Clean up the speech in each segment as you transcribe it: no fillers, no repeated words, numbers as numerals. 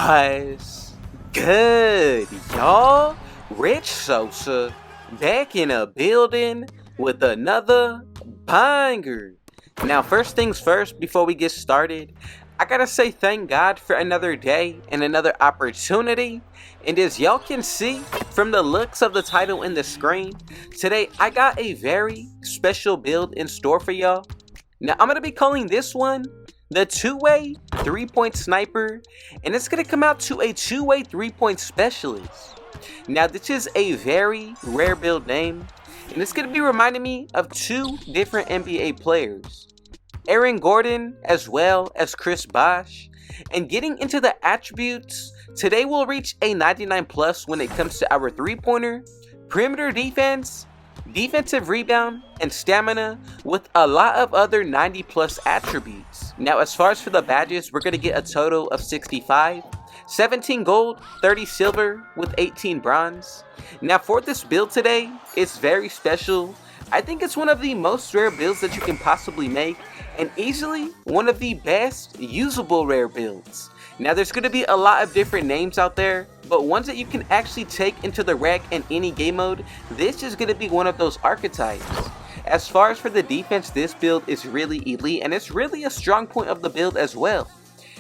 What's good, y'all? Rich Sosa back in a building with another banger. Now, first things first, before we get started, I gotta say thank God for another day and another opportunity. And as y'all can see from the looks of the title in the screen, today I got a very special build in store for y'all. Now, I'm gonna be calling this one the two-way three-point sniper, and it's gonna come out to a two-way three-point specialist. Now, this is a very rare build name, and it's gonna be reminding me of two different NBA players, Aaron Gordon as well as Chris Bosh. And getting into the attributes, today we'll reach a 99 plus when it comes to our three-pointer, perimeter defense, defensive rebound, and stamina, with a lot of other 90 plus attributes. Now, as far as for the badges, we're going to get a total of 65, 17 gold, 30 silver, with 18 bronze. Now, for this build today, it's very special. I think it's one of the most rare builds that you can possibly make, and easily one of the best usable rare builds. Now, there's going to be a lot of different names out there, but ones that you can actually take into the rec in any game mode, this is going to be one of those archetypes. As far as for the defense, this build is really elite, and it's really a strong point of the build as well.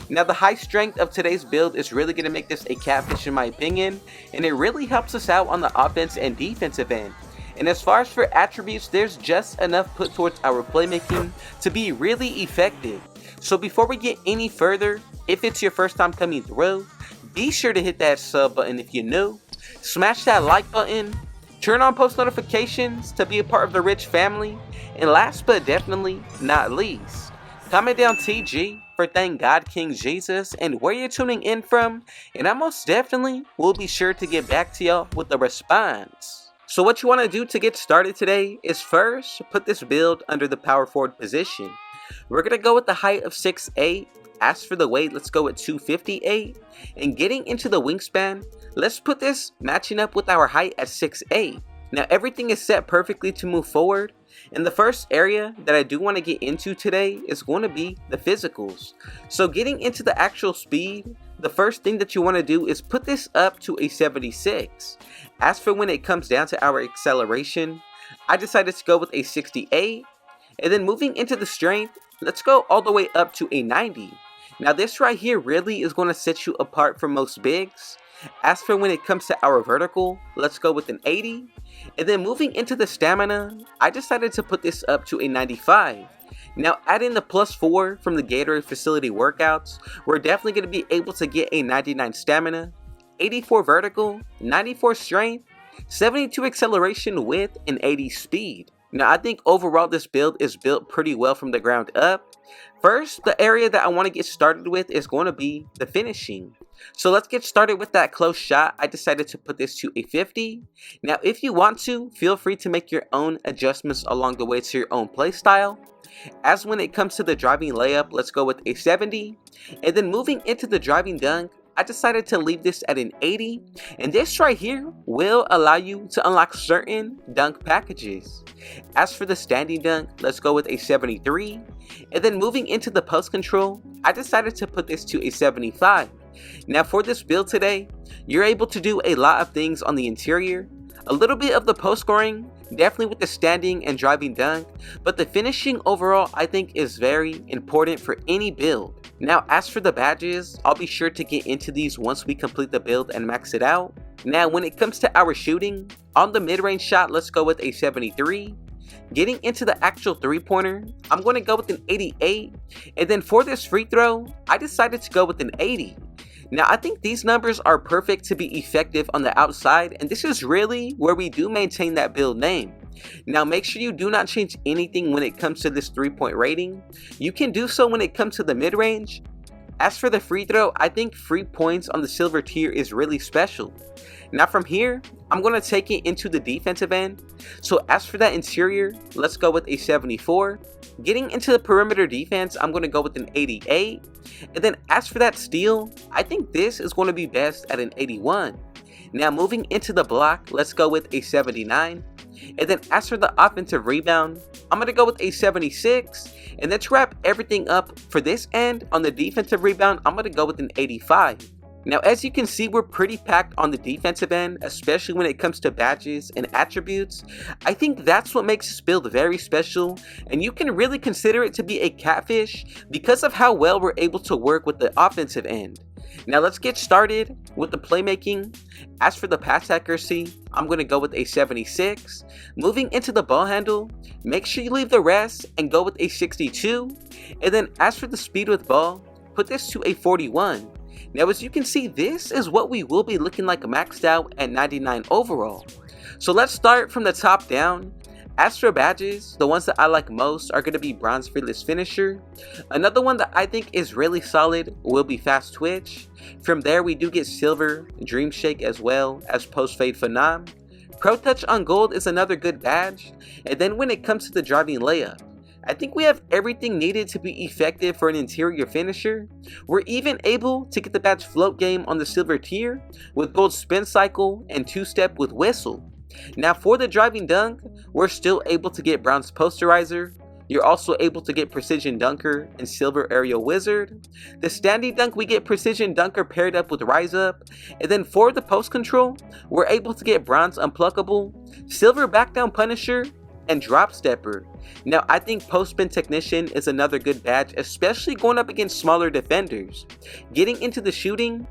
Now, the high strength of today's build is really going to make this a catfish in my opinion, and it really helps us out on the offense and defensive end. And as far as for attributes, there's just enough put towards our playmaking to be really effective. So before we get any further, if it's your first time coming through, be sure to hit that sub button if you're new, smash that like button, turn on post notifications to be a part of the rich family, and last but definitely not least, comment down TG for thank God King Jesus and where you're tuning in from, and I most definitely will be sure to get back to y'all with the response. So what you want to do to get started today is first put this build under the power forward position. We're going to go with the height of 6'8". As for the weight, let's go with 258. And getting into the wingspan, let's put this matching up with our height at 6'8". Now, everything is set perfectly to move forward. And the first area that I do want to get into today is going to be the physicals. So getting into the actual speed, the first thing that you want to do is put this up to a 76. As for when it comes down to our acceleration, I decided to go with a 68. And then moving into the strength, let's go all the way up to a 90. Now, this right here really is going to set you apart from most bigs. As for when it comes to our vertical, let's go with an 80. And then moving into the stamina, I decided to put this up to a 95. Now, adding the +4 from the Gatorade facility workouts, we're definitely going to be able to get a 99 stamina, 84 vertical, 94 strength, 72 acceleration with an 80 speed. Now, I think overall this build is built pretty well from the ground up. First, the area that I want to get started with is going to be the finishing. So let's get started with that close shot. I decided to put this to a 50. Now, if you want to, feel free to make your own adjustments along the way to your own play style. As when it comes to the driving layup, let's go with a 70. And then moving into the driving dunk, I decided to leave this at an 80, and this right here will allow you to unlock certain dunk packages. As for the standing dunk, let's go with a 73, and then moving into the post control, I decided to put this to a 75. Now, for this build today, you're able to do a lot of things on the interior, a little bit of the post scoring, definitely with the standing and driving dunk, but the finishing overall I think is very important for any build. Now, as for the badges, I'll be sure to get into these once we complete the build and max it out. Now, when it comes to our shooting, on the mid-range shot, let's go with a 73. Getting into the actual three-pointer, I'm going to go with an 88. And then for this free throw, I decided to go with an 80. Now, I think these numbers are perfect to be effective on the outside, and this is really where we do maintain that build name. Now, make sure you do not change anything when it comes to this three-point rating. You can do so when it comes to the mid-range. As for the free throw, I think free points on the silver tier is really special. Now, from here, I'm going to take it into the defensive end. So as for that interior, let's go with a 74. Getting into the perimeter defense, I'm going to go with an 88. And then as for that steal, I think this is going to be best at an 81. Now, moving into the block, let's go with a 79. And then as for the offensive rebound, I'm going to go with a 76. And then to wrap everything up for this end, on the defensive rebound, I'm going to go with an 85. Now, as you can see, we're pretty packed on the defensive end, especially when it comes to badges and attributes. I think that's what makes this build very special, and you can really consider it to be a catfish because of how well we're able to work with the offensive end. Now let's get started with the playmaking. As for the pass accuracy, I'm going to go with a 76. Moving into the ball handle, make sure you leave the rest and go with a 62. And then as for the speed with ball, put this to a 41. Now as you can see, this is what we will be looking like maxed out at 99 overall. So let's start from the top down. As for badges, the ones that I like most are going to be Bronze Fearless Finisher. Another one that I think is really solid will be Fast Twitch. From there we do get Silver, Dream Shake, as well as Post Fade Phenom. Pro Touch on Gold is another good badge. And then when it comes to the driving layup, I think we have everything needed to be effective for an interior finisher. We're even able to get the badge Float Game on the Silver tier with Gold Spin Cycle and 2-Step with Whistle. Now for the driving dunk, we're still able to get Bronze Posterizer. You're also able to get Precision Dunker and Silver Aerial Wizard. The standing dunk, we get Precision Dunker paired up with Rise Up. And then for the post control, we're able to get Bronze Unpluckable, Silver Back Down Punisher, and Drop Stepper. Now I think Post Spin Technician is another good badge, especially going up against smaller defenders. Getting into the shooting,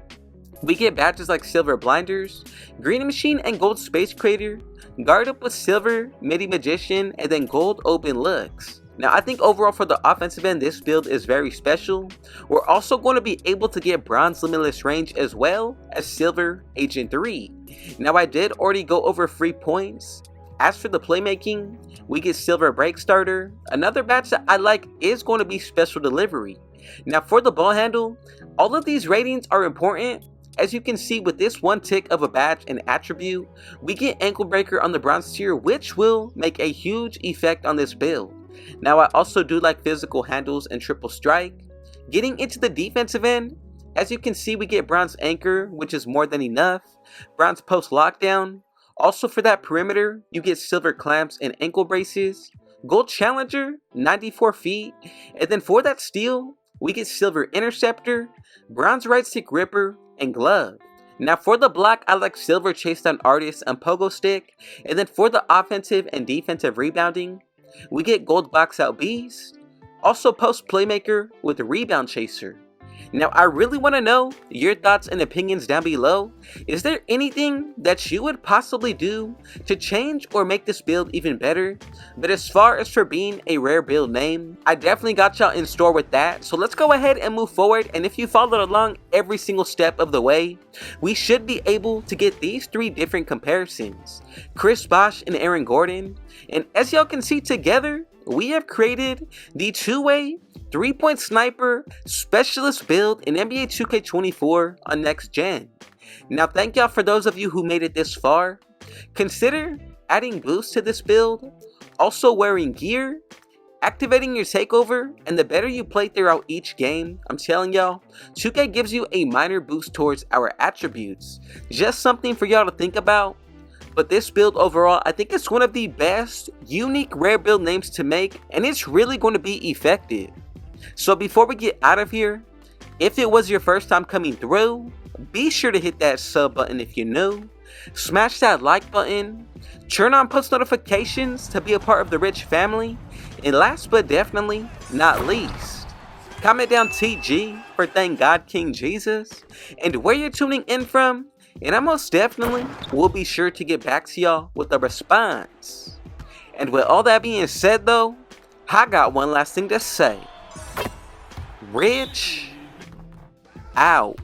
we get badges like Silver Blinders, Green Machine, and Gold Space Crater. Guard up with Silver, Midi Magician, and then Gold Open Looks. Now I think overall for the offensive end, this build is very special. We're also going to be able to get Bronze Limitless Range as well as Silver Agent 3. Now I did already go over free points. As for the playmaking, we get Silver Break Starter. Another badge that I like is going to be Special Delivery. Now for the ball handle, all of these ratings are important. As you can see, with this one tick of a badge and attribute, we get Ankle Breaker on the Bronze tier, which will make a huge effect on this build. Now I also do like Physical Handles and Triple Strike. Getting into the defensive end, as you can see, we get Bronze Anchor, which is more than enough. Bronze Post Lockdown. Also for that perimeter, you get Silver Clamps and Ankle Braces. Gold Challenger, 94 feet. And then for that steal, we get Silver Interceptor, Bronze Right Stick Ripper, and Glove. Now for the block, I like Silver Chase Down Artist and Pogo Stick. And then for the offensive and defensive rebounding, we get Gold Box Out Beast. Also Post Playmaker with Rebound Chaser. Now I really want to know your thoughts and opinions down below. Is there anything that you would possibly do to change or make this build even better? But as far as for being a rare build name, I definitely got y'all in store with that. So let's go ahead and move forward, and if you followed along every single step of the way, we should be able to get these 3 different comparisons: Chris Bosh and Aaron Gordon. And as y'all can see together, we have created the 2-way 3-point sniper specialist build in NBA 2K24 on next gen. Now thank y'all for those of you who made it this far. Consider adding boost to this build, also wearing gear, activating your takeover, and the better you play throughout each game, I'm telling y'all, 2K gives you a minor boost towards our attributes. Just something for y'all to think about. But this build overall, I think it's one of the best unique rare build names to make, and it's really going to be effective. So before we get out of here, if it was your first time coming through, be sure to hit that sub button if you're new, smash that like button, turn on post notifications to be a part of the rich family, and last but definitely not least, comment down TG for Thank God King Jesus and where you're tuning in from, and I most definitely will be sure to get back to y'all with a response. And with all that being said though, I got one last thing to say. Rich out.